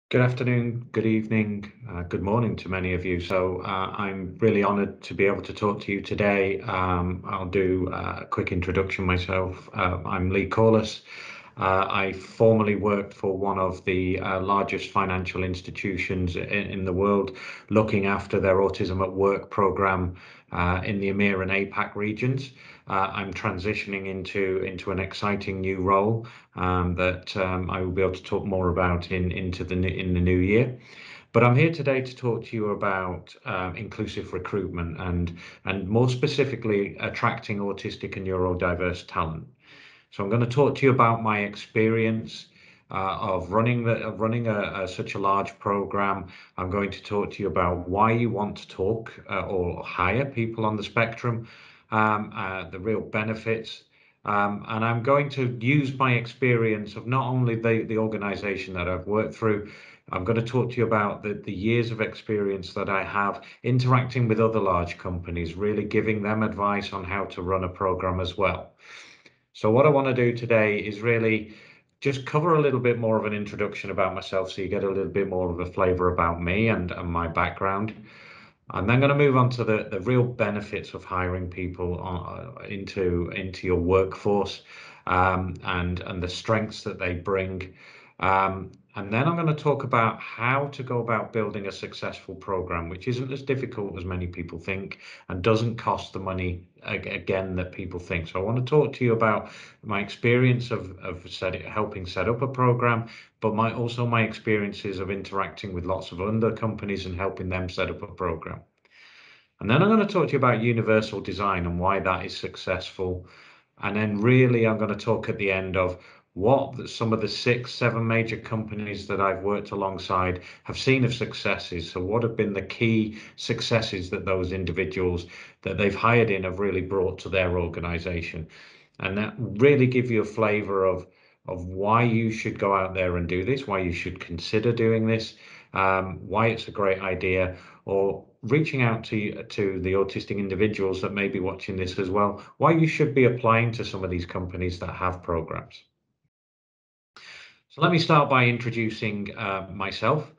Good afternoon, good evening, good morning to many of you. I'm really honoured to be able to talk to you today. I'll do a quick introduction myself. I'm Lee Corless. I formerly worked for one of the largest financial institutions in the world, looking after their Autism at Work program in the EMEA and APAC regions. I'm transitioning into an exciting new role that I will be able to talk more about in the new year. But I'm here today to talk to you about inclusive recruitment and more specifically attracting autistic and neurodiverse talent. So I'm going to talk to you about my experience of running such a large program. I'm going to talk to you about why you want to talk or hire people on the spectrum, the real benefits. And I'm going to use my experience of not only the organization that I've worked through. I'm going to talk to you about the years of experience that I have interacting with other large companies, really giving them advice on how to run a program as well. So what I want to do today is really just cover a little bit more of an introduction about myself so you get a little bit more of a flavor about me and my background. I'm then going to move on to the real benefits of hiring people into your workforce and the strengths that they bring. And then I'm going to talk about how to go about building a successful program, which isn't as difficult as many people think and doesn't cost the money again that people think. So I want to talk to you about my experience of helping set up a program, but also my experiences of interacting with lots of other companies and helping them set up a program. And then I'm going to talk to you about universal design and why that is successful. And then really I'm going to talk at the end of what some of the 6-7 major companies that I've worked alongside have seen of successes. So what have been the key successes that those individuals that they've hired in have really brought to their organization? And that really give you a flavor of why you should go out there and do this, why you should consider doing this, why it's a great idea, or reaching out to the autistic individuals that may be watching this as well, why you should be applying to some of these companies that have programs. So let me start by introducing myself.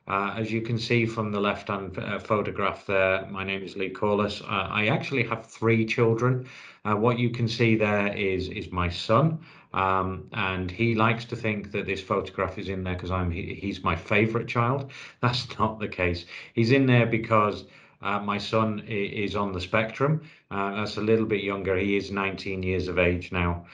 As you can see from the left-hand photograph there, my name is Lee Corless. I actually have 3 children. What you can see there is my son, and he likes to think that this photograph is in there because he's my favorite child. That's not the case. He's in there because my son is on the spectrum. That's a little bit younger. He is 19 years of age now.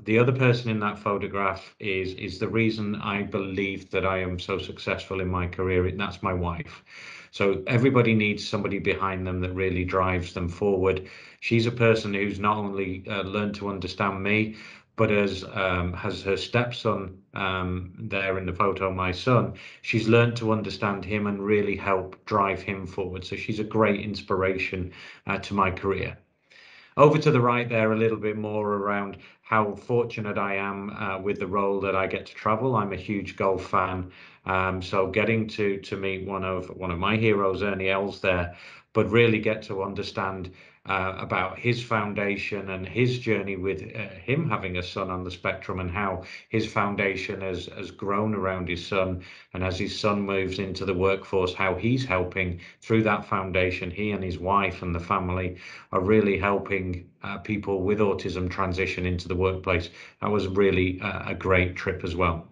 The other person in that photograph is the reason I believe that I am so successful in my career, and that's my wife. So everybody needs somebody behind them that really drives them forward. She's a person who's not only learned to understand me, but has her stepson there in the photo, my son. She's learned to understand him and really help drive him forward. So she's a great inspiration to my career. Over to the right there, a little bit more around how fortunate I am with the role that I get to travel. I'm a huge golf fan, so getting to meet one of my heroes, Ernie Els there, but really get to understand about his foundation and his journey with him having a son on the spectrum and how his foundation has grown around his son. And as his son moves into the workforce, how he's helping through that foundation. He and his wife and the family are really helping people with autism transition into the workplace. That was really a great trip as well.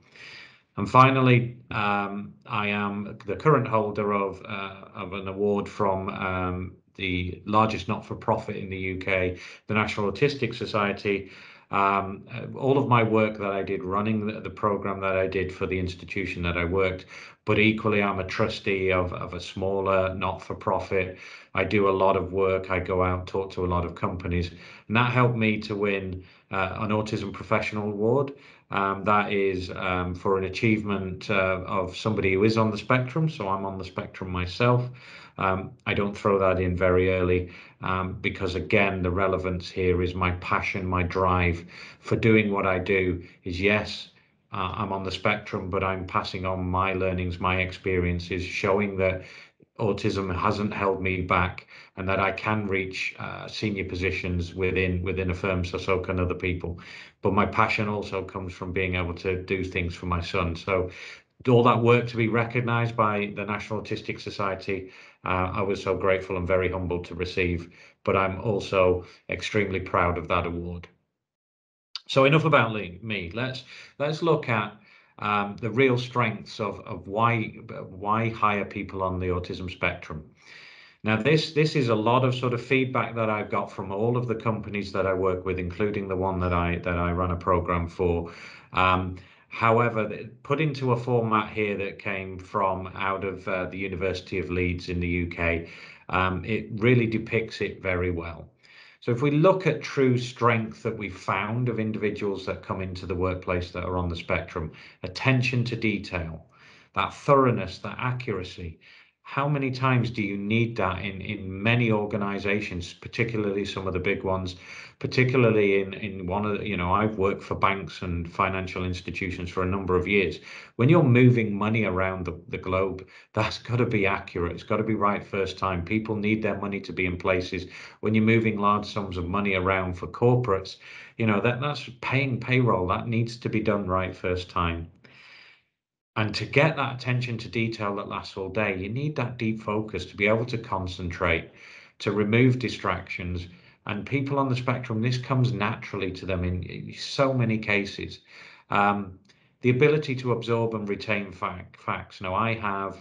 And finally, I am the current holder of an award from the largest not-for-profit in the UK, the National Autistic Society. All of my work that I did running the program that I did for the institution that I worked, but equally I'm a trustee of a smaller not-for-profit. I do a lot of work. I go out, talk to a lot of companies, and that helped me to win an Autism Professional Award. That is for an achievement of somebody who is on the spectrum. So I'm on the spectrum myself. I don't throw that in very early because, again, the relevance here is my passion, my drive for doing what I do is, yes, I'm on the spectrum, but I'm passing on my learnings, my experiences, showing that autism hasn't held me back and that I can reach senior positions within a firm, so can other people. But my passion also comes from being able to do things for my son. So all that work to be recognised by the National Autistic Society. I was so grateful and very humbled to receive, but I'm also extremely proud of that award. So enough about me. Let's look at the real strengths of why hire people on the autism spectrum. Now, this is a lot of sort of feedback that I've got from all of the companies that I work with, including the one that I run a program for. However, put into a format here that came from out of the University of Leeds in the UK, it really depicts it very well. So if we look at true strength that we found of individuals that come into the workplace that are on the spectrum, attention to detail, that thoroughness, that accuracy. How many times do you need that in many organizations, particularly some of the big ones, particularly in one of the, I've worked for banks and financial institutions for a number of years. When you're moving money around the globe, that's got to be accurate. It's got to be right first time. People need their money to be in places. When you're moving large sums of money around for corporates, that's paying payroll. That needs to be done right first time. And to get that attention to detail that lasts all day, you need that deep focus to be able to concentrate, to remove distractions. And people on the spectrum, this comes naturally to them in so many cases. The ability to absorb and retain facts. Now, I have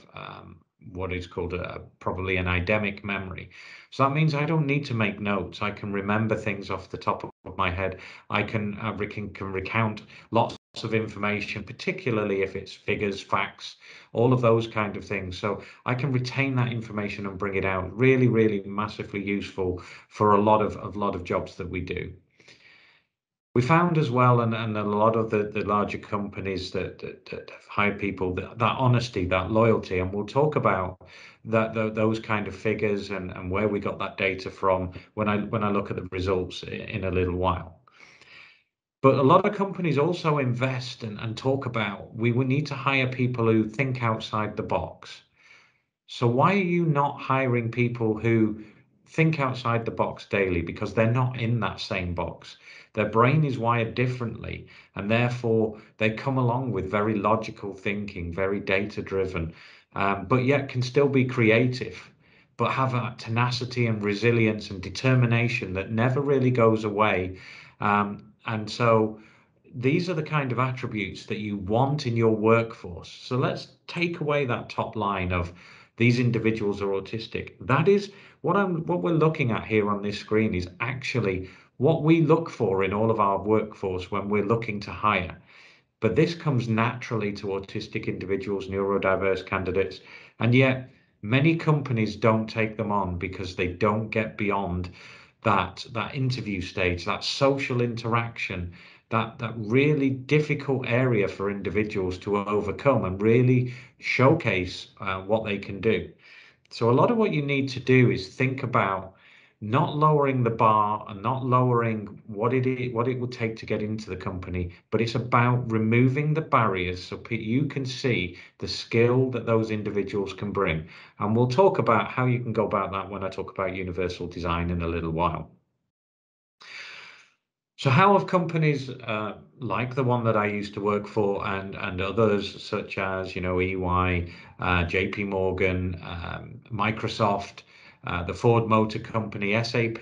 what is called probably an eidetic memory. So that means I don't need to make notes. I can remember things off the top of my head. I can recount lots of information, particularly if it's figures, facts, all of those kind of things. So I can retain that information and bring it out. Really, really massively useful for a lot of jobs that we do. We found as well, and a lot of the larger companies that hire people, that honesty, that loyalty, and we'll talk about those kind of figures and where we got that data from when I look at the results in a little while. But a lot of companies also invest and talk about we will need to hire people who think outside the box. So why are you not hiring people who think outside the box daily? Because they're not in that same box. Their brain is wired differently, and therefore they come along with very logical thinking, very data driven, but yet can still be creative, but have a tenacity and resilience and determination that never really goes away. And so these are the kind of attributes that you want in your workforce. So let's take away that top line of these individuals are autistic. That is what we're looking at here on this screen is actually what we look for in all of our workforce when we're looking to hire. But this comes naturally to autistic individuals, neurodiverse candidates, and yet many companies don't take them on because they don't get beyond that interview stage, that social interaction, that really difficult area for individuals to overcome and really showcase what they can do. So a lot of what you need to do is think about not lowering the bar and not lowering what it would take to get into the company, but it's about removing the barriers so you can see the skill that those individuals can bring. And we'll talk about how you can go about that when I talk about universal design in a little while. So how have companies like the one that I used to work for and others such as, EY, JPMorgan, Microsoft, the Ford Motor Company, SAP,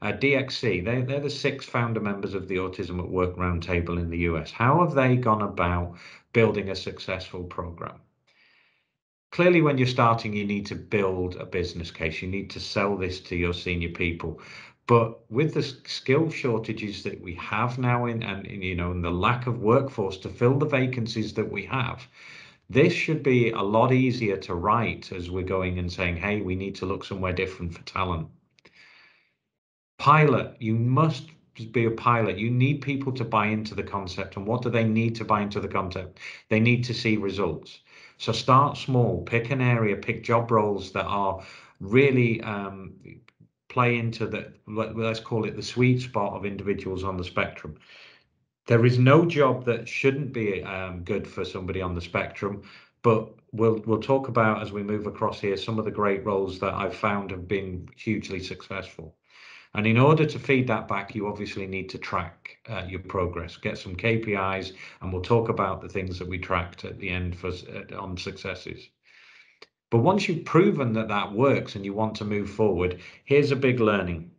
DXC, they're the 6 founder members of the Autism at Work Roundtable in the US. How have they gone about building a successful program? Clearly, when you're starting, you need to build a business case. You need to sell this to your senior people. But with the skill shortages that we have now and the lack of workforce to fill the vacancies that we have, this should be a lot easier to write as we're going and saying, hey, we need to look somewhere different for talent. Pilot, you must be a pilot. You need people to buy into the concept. And what do they need to buy into the concept? They need to see results. So start small, pick an area, pick job roles that are really play into let's call it the sweet spot of individuals on the spectrum. There is no job that shouldn't be good for somebody on the spectrum, but we'll talk about as we move across here some of the great roles that I've found have been hugely successful. And in order to feed that back, you obviously need to track your progress, get some KPIs, and we'll talk about the things that we tracked at the end for on successes. But once you've proven that that works and you want to move forward, here's a big learning.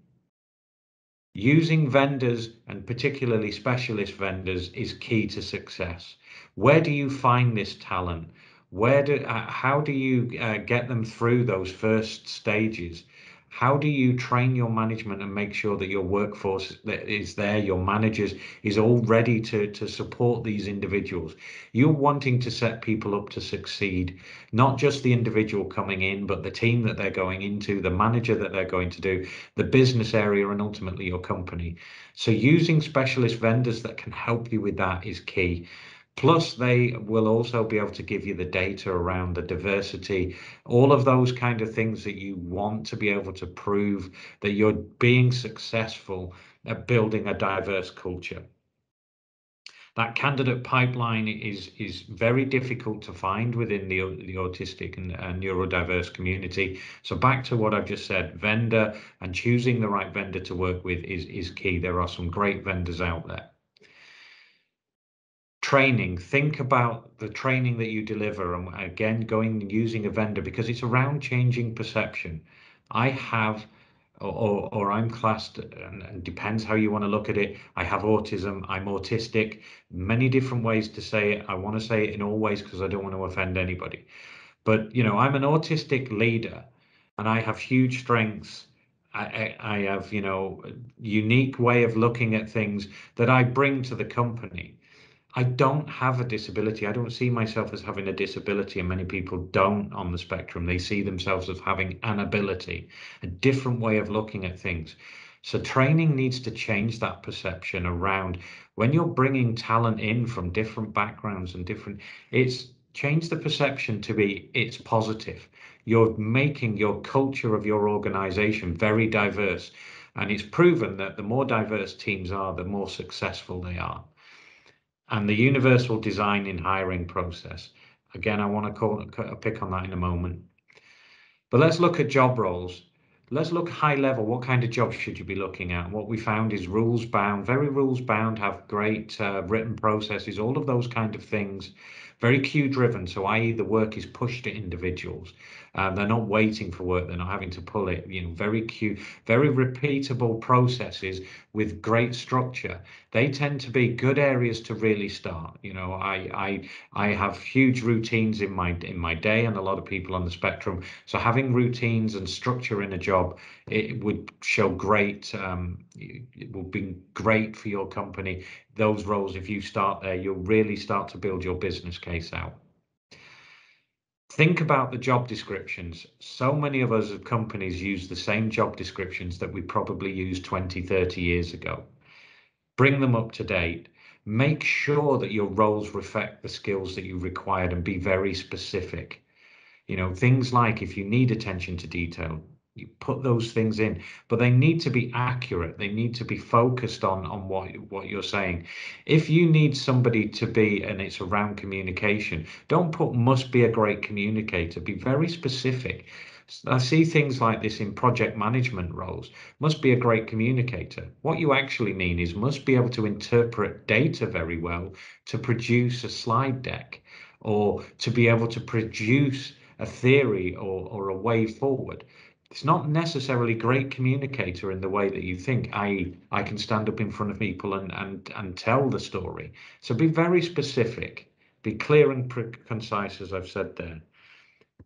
Using vendors, and particularly specialist vendors, is key to success. Where do you find this talent? How do you get them through those first stages? How do you train your management and make sure that your workforce that is there, your managers, is all ready to support these individuals? You're wanting to set people up to succeed, not just the individual coming in, but the team that they're going into, the manager that they're going to do, the business area, and ultimately your company. So using specialist vendors that can help you with that is key. Plus, they will also be able to give you the data around the diversity, all of those kind of things that you want to be able to prove that you're being successful at building a diverse culture. That candidate pipeline is very difficult to find within the autistic and neurodiverse community. So back to what I've just said, vendor and choosing the right vendor to work with is key. There are some great vendors out there. Training, think about the training that you deliver, and again, going and using a vendor, because it's around changing perception. I have, or I'm classed, and depends how you want to look at it. I have autism, I'm autistic, many different ways to say it. I want to say it in all ways because I don't want to offend anybody. But, I'm an autistic leader and I have huge strengths. I have, a unique way of looking at things that I bring to the company. I don't have a disability. I don't see myself as having a disability, and many people don't on the spectrum. They see themselves as having an ability, a different way of looking at things. So training needs to change that perception around when you're bringing talent in from different backgrounds and it's change the perception to be it's positive. You're making your culture of your organization very diverse. And it's proven that the more diverse teams are, the more successful they are. And the universal design in hiring process. Again, I want to pick on that in a moment. But let's look at job roles. Let's look high level. What kind of jobs should you be looking at? What we found is rules bound, very rules bound, have great written processes, all of those kind of things. Very queue driven, so i.e. the work is pushed to individuals. They're not waiting for work, they're not having to pull it, very very repeatable processes with great structure. They tend to be good areas to really start. I have huge routines in my day, and a lot of people on the spectrum. So having routines and structure in a job, it would show great. It will be great for your company. Those roles, if you start there, you'll really start to build your business case out. Think about the job descriptions. So many of us as companies use the same job descriptions that we probably used 20, 30 years ago. Bring them up to date. Make sure that your roles reflect the skills that you required and be very specific. Things like if you need attention to detail, you put those things in, but they need to be accurate. They need to be focused on what you're saying. If you need somebody to be, and it's around communication, don't put must be a great communicator. Be very specific. I see things like this in project management roles. Must be a great communicator. What you actually mean is must be able to interpret data very well to produce a slide deck, or to be able to produce a theory or a way forward. It's not necessarily great communicator in the way that you think. I can stand up in front of people and tell the story. So be very specific, be clear and concise, as I've said there.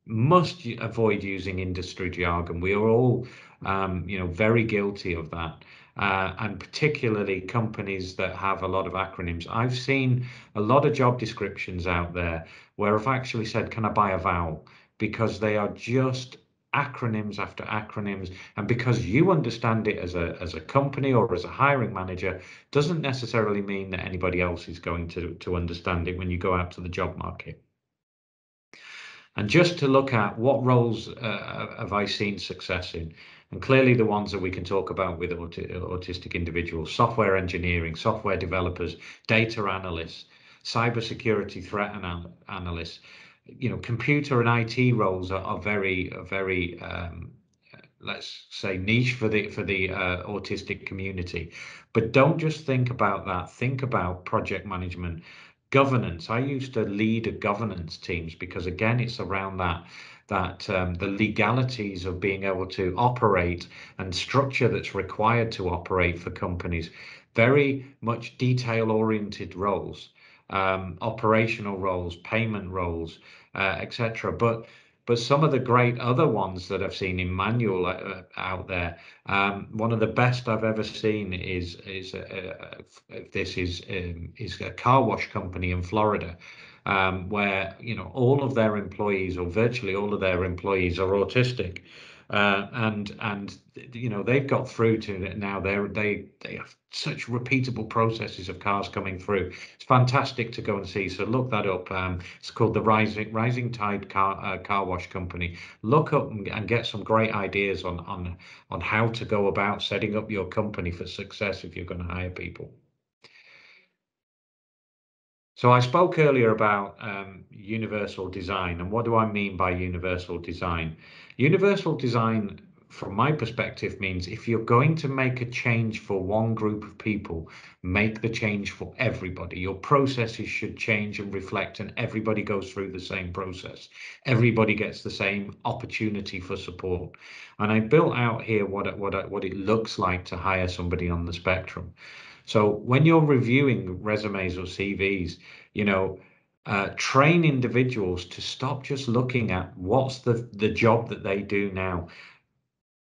Must avoid using industry jargon. We are all, very guilty of that. And particularly companies that have a lot of acronyms. I've seen a lot of job descriptions out there where I've actually said, can I buy a vowel? Because they are just acronyms after acronyms. And because you understand it as a company or as a hiring manager, doesn't necessarily mean that anybody else is going to understand it when you go out to the job market. And just to look at what roles have I seen success in, and clearly the ones that we can talk about with autistic individuals: software engineering, software developers, data analysts, cybersecurity threat analysts. Computer and IT roles are very let's say, niche for the autistic community. But don't just think about that. Think about project management, governance. I used to lead a governance teams because again, it's around the legalities of being able to operate and structure that's required to operate for companies. Very much detail oriented roles, operational roles, payment roles, etc. But some of the great other ones that I've seen in manual out there, one of the best I've ever seen is a car wash company in Florida, where all of their employees, or virtually all of their employees, are autistic. And they've got through to it now. They have such repeatable processes of cars coming through. It's fantastic to go and see. So look that up. It's called the Rising Tide car wash company. Look up and get some great ideas on how to go about setting up your company for success if you're going to hire people. So I spoke earlier about universal design, and what do I mean by universal design? Universal design, from my perspective, means if you're going to make a change for one group of people, make the change for everybody. Your processes should change and reflect, and everybody goes through the same process. Everybody gets the same opportunity for support. And I built out here what it looks like to hire somebody on the spectrum. So when you're reviewing resumes or CVs, train individuals to stop just looking at what's the job that they do now.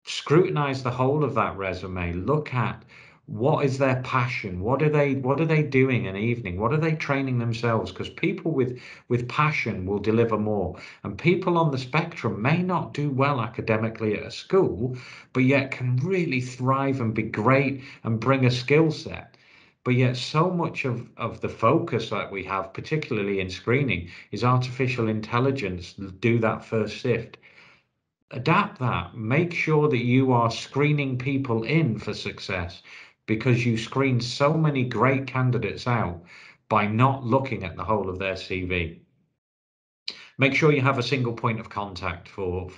Scrutinize the whole of that resume. Look at what is their passion. What are they doing an evening? What are they training themselves? Because people with passion will deliver more. And people on the spectrum may not do well academically at a school, but yet can really thrive and be great and bring a skill set. But yet so much of the focus that we have, particularly in screening, is artificial intelligence. Do that first sift. Adapt that. Make sure that you are screening people in for success, because you screen so many great candidates out by not looking at the whole of their CV. Make sure you have a single point of contact for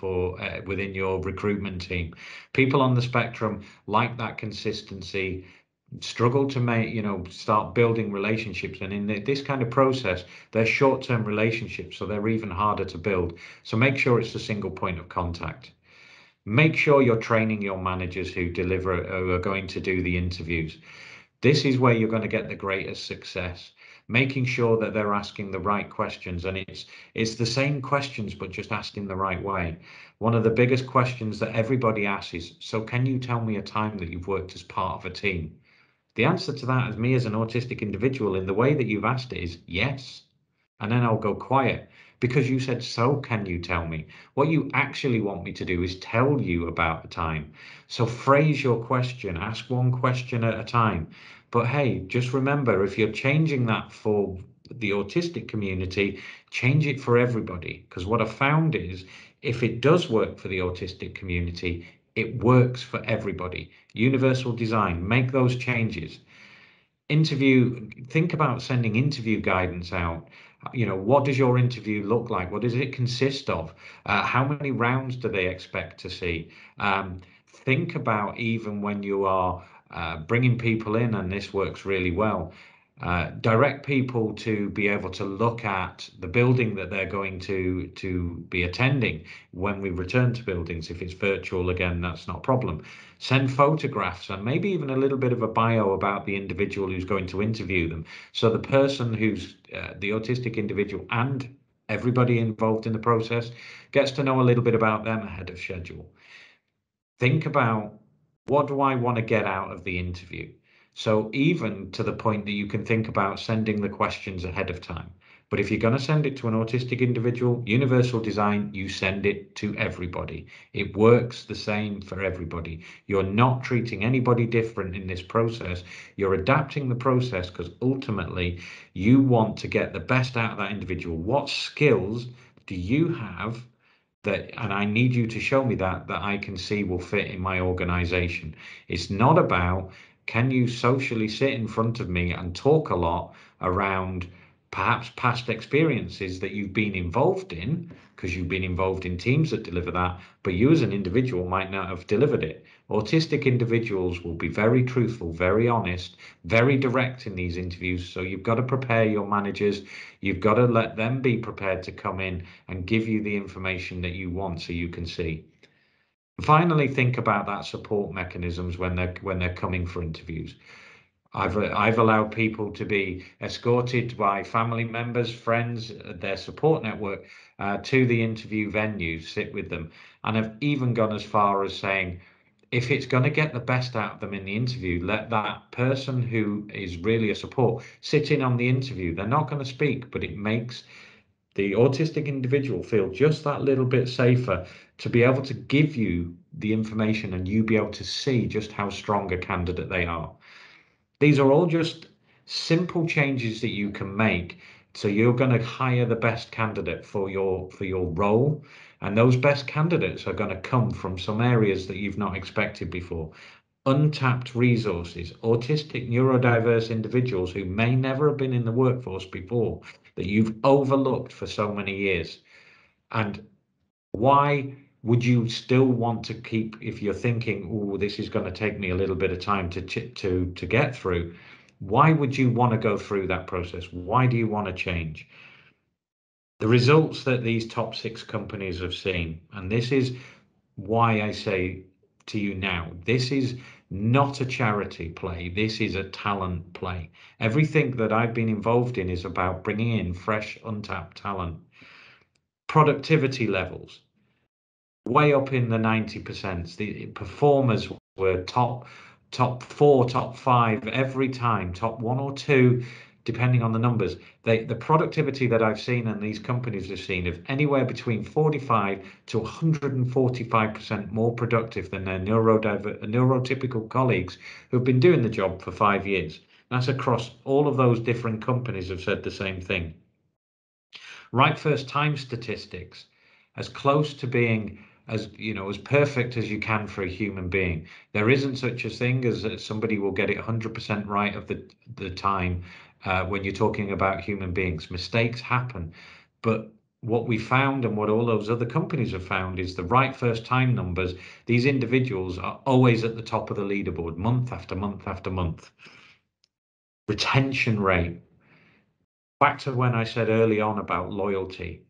within your recruitment team. People on the spectrum like that consistency, struggle to start building relationships, and in this kind of process they're short-term relationships, so they're even harder to build. So make sure it's a single point of contact. Make sure you're training your managers who are going to do the interviews. This is where you're going to get the greatest success, making sure that they're asking the right questions, and it's the same questions but just asked in the right way. One of the biggest questions that everybody asks is, so can you tell me a time that you've worked as part of a team? The answer to that, as me as an autistic individual, in the way that you've asked it, is yes. And then I'll go quiet because you said, so can you tell me? What you actually want me to do is tell you about the time. So phrase your question, ask one question at a time. But hey, just remember, if you're changing that for the autistic community, change it for everybody. Because what I found is, if it does work for the autistic community, it works for everybody. Universal design, make those changes. Think about sending interview guidance out. What does your interview look like? What does it consist of? How many rounds do they expect to see? Think about, even when you are bringing people in, and this works really well, direct people to be able to look at the building that they're going to be attending when we return to buildings. If it's virtual, again, that's not a problem. Send photographs and maybe even a little bit of a bio about the individual who's going to interview them, so the person who's the autistic individual and everybody involved in the process gets to know a little bit about them ahead of schedule. Think about, what do I want to get out of the interview? So even to the point that you can think about sending the questions ahead of time. But if you're going to send it to an autistic individual, universal design, you send it to everybody. It works the same for everybody. You're not treating anybody different in this process. You're adapting the process because ultimately you want to get the best out of that individual. What skills do you have and I need you to show me that I can see will fit in my organization? It's not about, can you socially sit in front of me and talk a lot around perhaps past experiences that you've been involved in, because you've been involved in teams that deliver that, but you as an individual might not have delivered it. Autistic individuals will be very truthful, very honest, very direct in these interviews. So you've got to prepare your managers. You've got to let them be prepared to come in and give you the information that you want so you can see. Finally, think about that support mechanisms when they're coming for interviews. I've allowed people to be escorted by family members, friends, their support network to the interview venue, sit with them, and I've even gone as far as saying, if it's going to get the best out of them in the interview, let that person who is really a support sit in on the interview. They're not going to speak, but it makes the autistic individual feel just that little bit safer to be able to give you the information and you be able to see just how strong a candidate they are. These are all just simple changes that you can make. So you're going to hire the best candidate for your role, and those best candidates are going to come from some areas that you've not expected before. Untapped resources, autistic, neurodiverse individuals who may never have been in the workforce before, that you've overlooked for so many years. And why would you still want to keep, if you're thinking, oh, this is going to take me a little bit of time to get through, why would you want to go through that process? Why do you want to change? The results that these top 6 companies have seen, and this is why I say to you now, this is not a charity play. This is a talent play. Everything that I've been involved in is about bringing in fresh, untapped talent. Productivity levels, way up in the 90%. The performers were top 4, top 5 every time, top 1 or 2, depending on the numbers. The productivity that I've seen and these companies have seen of anywhere between 45 to 145% more productive than their neurotypical colleagues who've been doing the job for 5 years. That's across all of those different companies have said the same thing. Right first time statistics, as close to being as perfect as you can for a human being. There isn't such a thing as that somebody will get it 100% right of the time when you're talking about human beings. Mistakes happen, but what we found and what all those other companies have found is the right first time numbers. These individuals are always at the top of the leaderboard, month after month after month. Retention rate. Back to when I said early on about loyalty.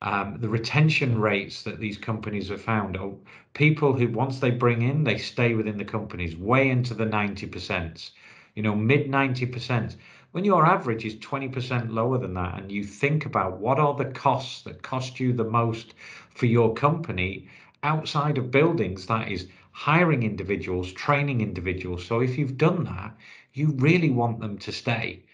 The retention rates that these companies have found are people who, once they bring in, they stay within the companies way into the 90%, mid 90%. When your average is 20% lower than that, and you think about what are the costs that cost you the most for your company outside of buildings, that is hiring individuals, training individuals. So if you've done that, you really want them to stay.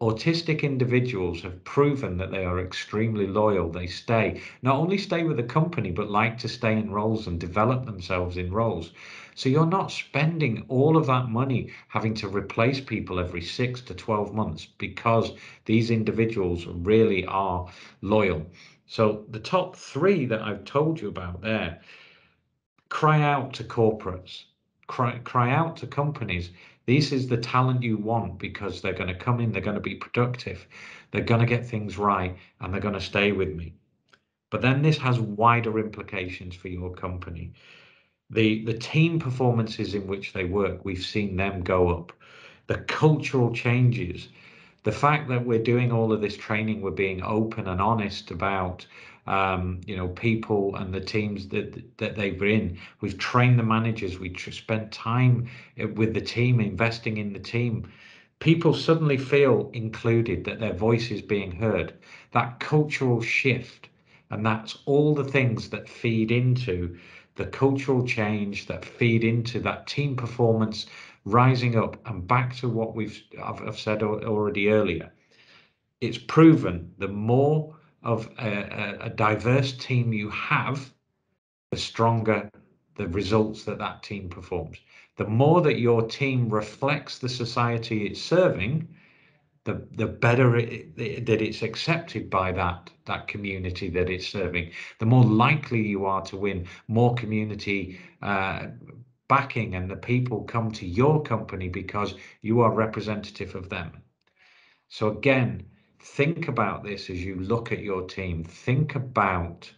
Autistic individuals have proven that they are extremely loyal. They not only stay with the company, but like to stay in roles and develop themselves in roles. So you're not spending all of that money having to replace people every 6 to 12 months because these individuals really are loyal. So the top 3 that I've told you about there, cry out to corporates, cry out to companies. This is the talent you want because they're going to come in, they're going to be productive, they're going to get things right, and they're going to stay with me. But then this has wider implications for your company. The team performances in which they work, we've seen them go up. The cultural changes, the fact that we're doing all of this training, we're being open and honest about people and the teams that they've been in. We've trained the managers. We spent time with the team, investing in the team. People suddenly feel included, that their voice is being heard. That cultural shift, and that's all the things that feed into the cultural change, that feed into that team performance rising up. And back to what I've said already earlier, it's proven the more of a diverse team you have, the stronger the results that team performs. The more that your team reflects the society it's serving, the better that it's accepted by that community that it's serving. The more likely you are to win more community backing, and the people come to your company because you are representative of them. So again, think about this as you look at your team. Think about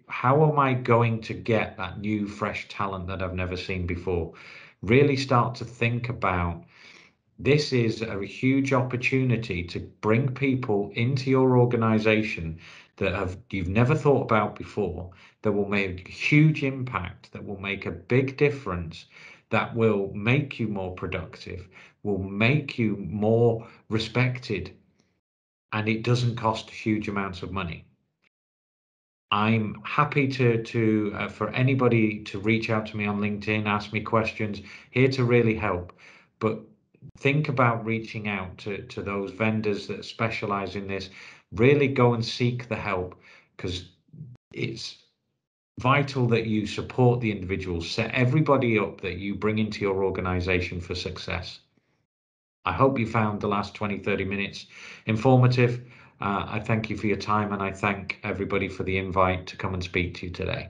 how am I going to get that new, fresh talent that I've never seen before? Really start to think about this is a huge opportunity to bring people into your organization that you've never thought about before, that will make a huge impact, that will make a big difference, that will make you more productive, will make you more respected, and it doesn't cost huge amounts of money. I'm happy to for anybody to reach out to me on LinkedIn, ask me questions, here to really help. But think about reaching out to those vendors that specialize in this. Really go and seek the help, because it's vital that you support the individuals, set everybody up that you bring into your organization for success. I hope you found the last 20-30 minutes informative. I thank you for your time, and I thank everybody for the invite to come and speak to you today.